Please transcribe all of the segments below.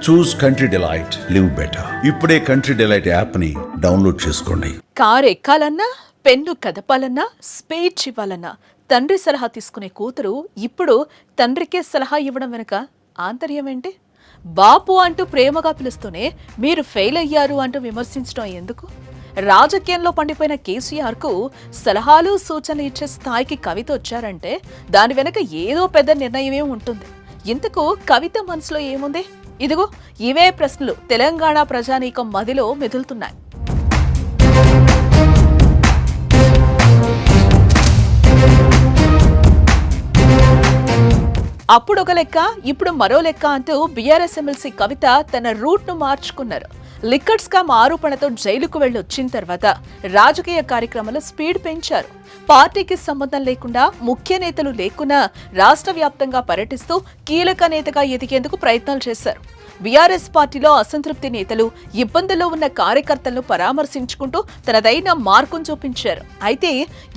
చూస్ country delight, live better. ఇప్పుడే country delight app ని download చేసుకోండి. కారు ఎక్కాలన్నా, పెన్ను కదపాలన్నా, స్పీచ్ ఇవ్వాలన్నా తండ్రి సలహా తీసుకునే కూతురు ఇప్పుడు తండ్రికే సలహా ఇవ్వడం వెనుక ఆంతర్యం ఏంటి? బాపు అంటూ ప్రేమగా పిలుస్తూనే మీరు ఫెయిల్ అయ్యారు అంటూ విమర్శించడం ఎందుకు? రాజకీయంలో పండిపోయిన కేసీఆర్ కు సలహాలు సూచనలు ఇచ్చే స్థాయికి కవిత వచ్చారంటే దాని వెనక ఏదో పెద్ద నిర్ణయమే ఉంటుంది. ఇంతకు కవిత మనసులో ఏముంది? ఇదిగో ఇవే ప్రశ్నలు తెలంగాణ ప్రజానీకం మదిలో మెదులుతున్నాయి. అప్పుడొక లెక్క, ఇప్పుడు మరో లెక్క అంటూ బీఆర్ఎస్ ఎమ్మెల్సీ కవిత తన రూట్ ను మార్చుకున్నారు. లిక్కర్ స్కామ్ ఆరోపణతో జైలుకు వెళ్లి వచ్చిన తర్వాత రాజకీయ కార్యక్రమాలు స్పీడ్ పెంచారు. పార్టీకి సంబంధం లేకుండా, ముఖ్య నేతలు లేకున్నా రాష్ట్ర వ్యాప్తంగా పర్యటిస్తూ కీలక నేతగా ఎదిగేందుకు ప్రయత్నాలు చేశారు. బీఆర్ఎస్ పార్టీలో అసంతృప్తి నేతలు, ఇబ్బందుల్లో ఉన్న కార్యకర్తలను పరామర్శించుకుంటూ తనదైన మార్కును చూపించారు. అయితే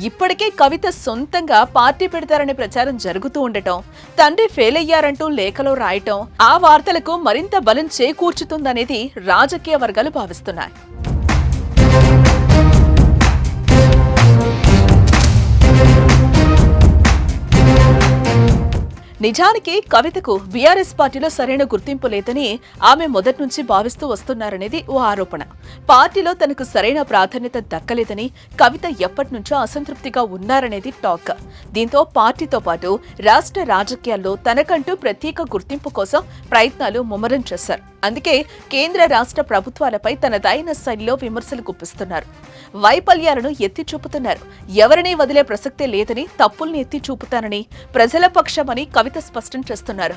ఇప్పటికే కవిత సొంతంగా పార్టీ పెడతారనే ప్రచారం జరుగుతూ ఉండటం, తండ్రి ఫెయిల్ అయ్యారంటూ లేఖలో రాయటం ఆ వార్తలకు మరింత బలం చేకూర్చుతుందనేది రాజకీయ వర్గాలు భావిస్తున్నాయి. నిజానికి కవితకు బీఆర్ఎస్ పార్టీలో సరైన గుర్తింపు లేదని ఆమె మొదటి నుంచి భావిస్తూ వస్తున్నారనేది ఓ ఆరోపణ. పార్టీలో తనకు సరైన ప్రాధాన్యత దక్కలేదని కవిత ఎప్పటి నుంచో అసంతృప్తిగా ఉన్నారనేది టాక్. దీంతో పార్టీతో పాటు రాష్ట్ర రాజకీయాల్లో తనకంటూ ప్రత్యేక గుర్తింపు కోసం ప్రయత్నాలు ముమ్మరం చేశారు. అందుకే కేంద్ర రాష్ట్ర ప్రభుత్వాలపై తనదైన శైలిలో విమర్శలు గుప్పిస్తున్నారు. వైఫల్యాలను ఎత్తి చూపుతున్నారు. ఎవరినీ వదిలే ప్రసక్తే లేదని, తప్పుల్ని ఎత్తి చూపుతానని, ప్రజల పక్షమని కవిత స్పష్టం చేస్తున్నారు.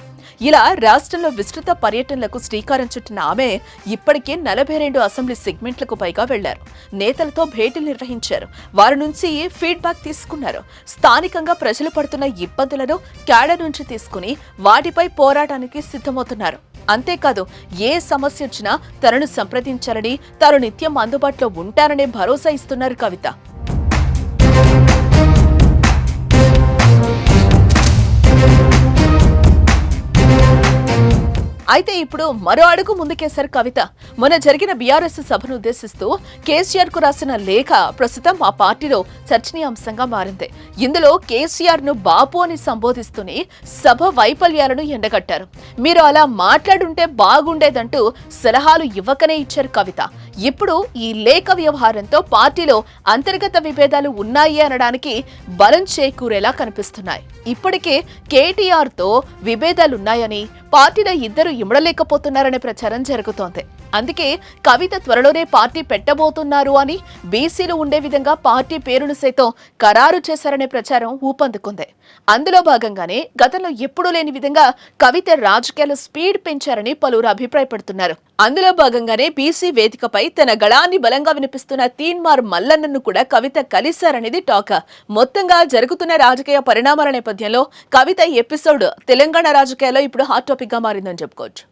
ఇలా రాష్ట్రంలో విస్తృత పర్యటనలకు శ్రీకారం చుట్టిన ఆమె ఇప్పటికే 42 అసెంబ్లీ సెగ్మెంట్లకు పైగా వెళ్లారు. నేతలతో భేటీలు నిర్వహించారు. వారి నుంచి ఫీడ్బ్యాక్ తీసుకున్నారు. స్థానికంగా ప్రజలు పడుతున్న ఇబ్బందులను క్యాడర్ నుంచి తీసుకుని వాటిపై పోరాటానికి సిద్ధమవుతున్నారు. అంతేకాదు, ఏ సమస్య వచ్చినా తనను సంప్రదించాలని, తాను నిత్యం అందుబాటులో ఉంటాననే భరోసా ఇస్తున్నారు కవిత. అయితే ఇప్పుడు మరో అడుగు ముందుకేశారు కవిత. మొన్న జరిగిన బీఆర్ఎస్ సభను ఉద్దేశిస్తూ కేసీఆర్ కు రాసిన లేఖ ప్రస్తుతం ఆ పార్టీలో చర్చనీయాంశంగా మారింది. ఇందులో కేసీఆర్ ను బాపు అని సంబోధిస్తూనే సభ వైఫల్యాలను ఎండగట్టారు. మీరు అలా మాట్లాడుంటే బాగుండేదంటూ సలహాలు ఇవ్వకనే ఇచ్చారు కవిత. ఇప్పుడు ఈ లేఖ వ్యవహారంతో పార్టీలో అంతర్గత విభేదాలు ఉన్నాయి అనడానికి బలం చేకూరేలా కనిపిస్తున్నాయి. ఇప్పటికే కేటీఆర్ తో విభేదాలున్నాయని, పార్టీలో ఇద్దరు ఇమడలేకపోతున్నారనే ప్రచారం జరుగుతోంది. అందుకే కవిత త్వరలోనే పార్టీ పెట్టబోతున్నారు అని, బీసీలు ఉండే విధంగా పార్టీ పేరును సైతం ఖరారు చేశారనే ప్రచారం ఊపందుకుంది. అందులో భాగంగానే గతంలో ఎప్పుడూ లేని విధంగా కవిత రాజకీయాలు స్పీడ్ పెంచారని పలువురు అభిప్రాయపడుతున్నారు. అందులో భాగంగానే బీసీ వేదికపై తన గళాన్ని బలంగా వినిపిస్తున్న తీన్మార్ మల్లన్నను కూడా కవిత కలిశారనేది టాక్. మొత్తంగా జరుగుతున్న రాజకీయ పరిణామాల నేపథ్యంలో కవిత ఎపిసోడ్ తెలంగాణ రాజకీయాల్లో ఇప్పుడు హాట్ టాపిక్ గా మారిందని చెప్పుకోవచ్చు.